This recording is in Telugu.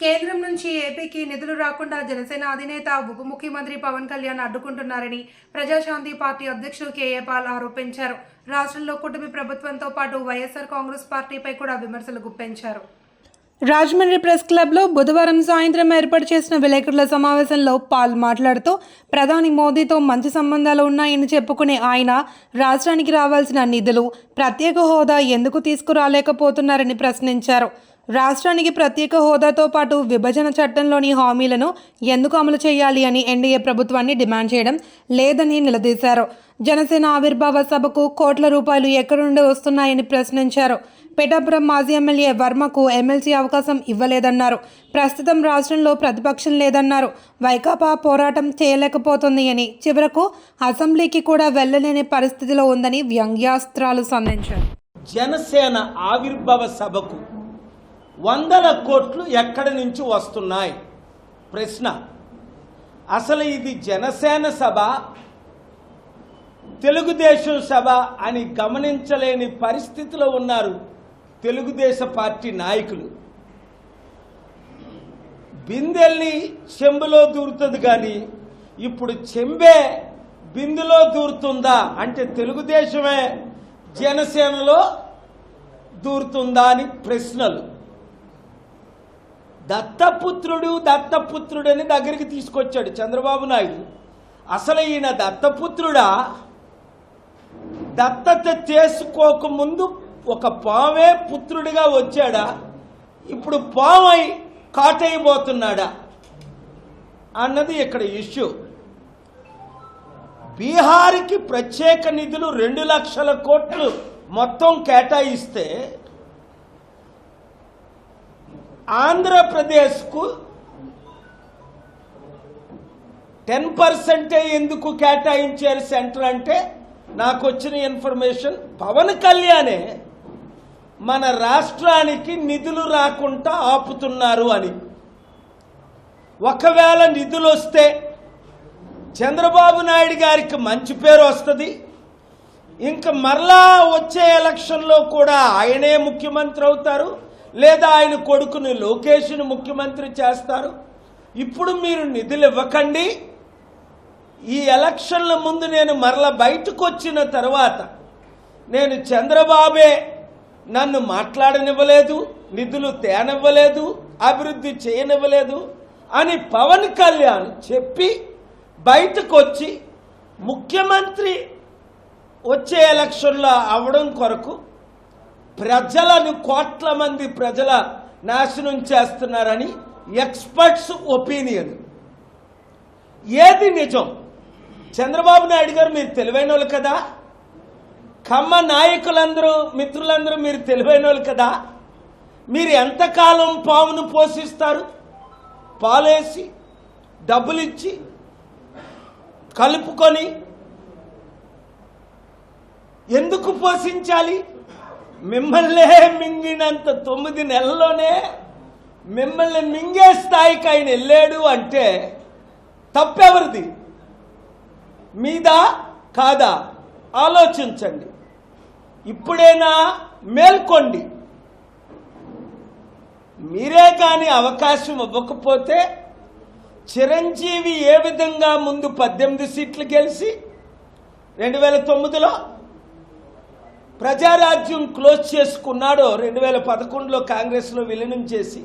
కేంద్రం నుంచి ఏపీకి నిధులు రాకుండా జనసేన అధినేత ఉప ముఖ్యమంత్రి పవన్ కళ్యాణ్ అడ్డుకుంటున్నారని ప్రజాశాంతి పార్టీ అధ్యక్షుడు కేఏ పాల్ ఆరోపించారు. రాష్ట్రంలో కూటమి ప్రభుత్వంతో పాటు వైఎస్ఆర్ కాంగ్రెస్ పార్టీపై కూడా విమర్శలు గుప్పించారు. రాజమండ్రి ప్రెస్ క్లబ్లో బుధవారం సాయంత్రం ఏర్పాటు చేసిన విలేకరుల సమావేశంలో పాల్ మాట్లాడుతూ ప్రధాని మోదీతో మంచి సంబంధాలు ఉన్నాయని చెప్పుకునే ఆయన రాష్ట్రానికి రావాల్సిన నిధులు, ప్రత్యేక హోదా ఎందుకు తీసుకురాలేకపోతున్నారని ప్రశ్నించారు. రాష్ట్రానికి ప్రత్యేక హోదాతో పాటు విభజన చట్టంలోని హామీలను ఎందుకు అమలు చేయాలి అని ఎన్డీఏ ప్రభుత్వాన్ని డిమాండ్ చేయడం లేదని నిలదీశారు. జనసేన ఆవిర్భావ సభకు కోట్ల రూపాయలు ఎక్కడి నుండి వస్తున్నాయని ప్రశ్నించారు. పిఠాపురం మాజీ ఎమ్మెల్యే వర్మకు ఎమ్మెల్సీ అవకాశం ఇవ్వలేదన్నారు. ప్రస్తుతం రాష్ట్రంలో ప్రతిపక్షం లేదన్నారు. వైకాపా పోరాటం చేయలేకపోతుంది అని, చివరకు అసెంబ్లీకి కూడా వెళ్లలేని పరిస్థితిలో ఉందని వ్యంగ్యాస్త్రాలు సంధించారు. జనసేన ఆవిర్భావ సభకు 100 కోట్లు ఎక్కడి నుంచి వస్తున్నాయి? ప్రశ్న. అసలు ఇది జనసేన సభ, తెలుగుదేశం సభ అని గమనించలేని పరిస్థితిలో ఉన్నారు తెలుగుదేశం పార్టీ నాయకులు. బిందెల్ని చెంబులో దూరుతుంది కానీ ఇప్పుడు చెంబే బిందులో దూరుతుందా అంటే తెలుగుదేశమే జనసేనలో దూరుతుందా అని ప్రశ్నలు. దత్తపుత్రుడు అని దగ్గరికి తీసుకొచ్చాడు చంద్రబాబు నాయుడు. అసలు ఈయన దత్తపుత్రుడా? దత్తత చేసుకోకముందు ఒక పామే పుత్రుడిగా వచ్చాడా? ఇప్పుడు పామై కాటైపోతున్నాడా అన్నది ఇక్కడ ఇష్యూ. బీహార్కి ప్రత్యేక నిధులు 2 లక్షల కోట్లు మొత్తం కేటాయిస్తే ఆంధ్రప్రదేశ్కు 10% ఎందుకు కేటాయించారు సెంటర్ అంటే నాకు వచ్చిన ఇన్ఫర్మేషన్ పవన్ కళ్యాణే మన రాష్ట్రానికి నిధులు రాకుండా ఆపుతున్నారు అని. ఒకవేళ నిధులు వస్తే చంద్రబాబు నాయుడు గారికి మంచి పేరు వస్తుంది. ఇంకా మరలా వచ్చే ఎలక్షన్లో కూడా ఆయనే ముఖ్యమంత్రి అవుతారు, లేదా ఆయన కొడుకుని లోకేష్ను ముఖ్యమంత్రి చేస్తారు. ఇప్పుడు మీరు నిధులు ఇవ్వకండి, ఈ ఎలక్షన్ల ముందు నేను మరలా బయటకు వచ్చిన తర్వాత నేను చంద్రబాబే నన్ను మాట్లాడనివ్వలేదు, నిధులు తేనివ్వలేదు, అభివృద్ధి చేయనివ్వలేదు అని పవన్ కళ్యాణ్ చెప్పి బయటకు వచ్చి ముఖ్యమంత్రి వచ్చే ఎలక్షన్లో అవడం కొరకు ప్రజలను కోట్ల మంది ప్రజల నాశనం చేస్తున్నారని ఎక్స్పర్ట్స్ ఒపీనియన్. ఏది నిజం? చంద్రబాబు నాయుడు గారు మీరు తెలివైన వాళ్ళు కదా, కమ్మ నాయకులందరూ మిత్రులందరూ మీరు తెలివైన వాళ్ళు కదా, మీరు ఎంతకాలం పామును పోషిస్తారు? పాలేసి డబ్బులు ఇచ్చి కలుపుకొని ఎందుకు పోషించాలి? మిమ్మల్నే మింగినంత 9 నెలల్లోనే మిమ్మల్ని మింగే స్థాయికి ఆయన వెళ్ళాడు అంటే తప్పెవరిది? మీదా కాదా ఆలోచించండి. ఇప్పుడైనా మేల్కోండి. మీరే కానీ అవకాశం ఇవ్వకపోతే చిరంజీవి ఏ విధంగా ముందు 18 సీట్లు గెలిచి 2009లో ప్రజారాజ్యం క్లోజ్ చేసుకున్నాడో 2011లో కాంగ్రెస్లో విలీనం చేసి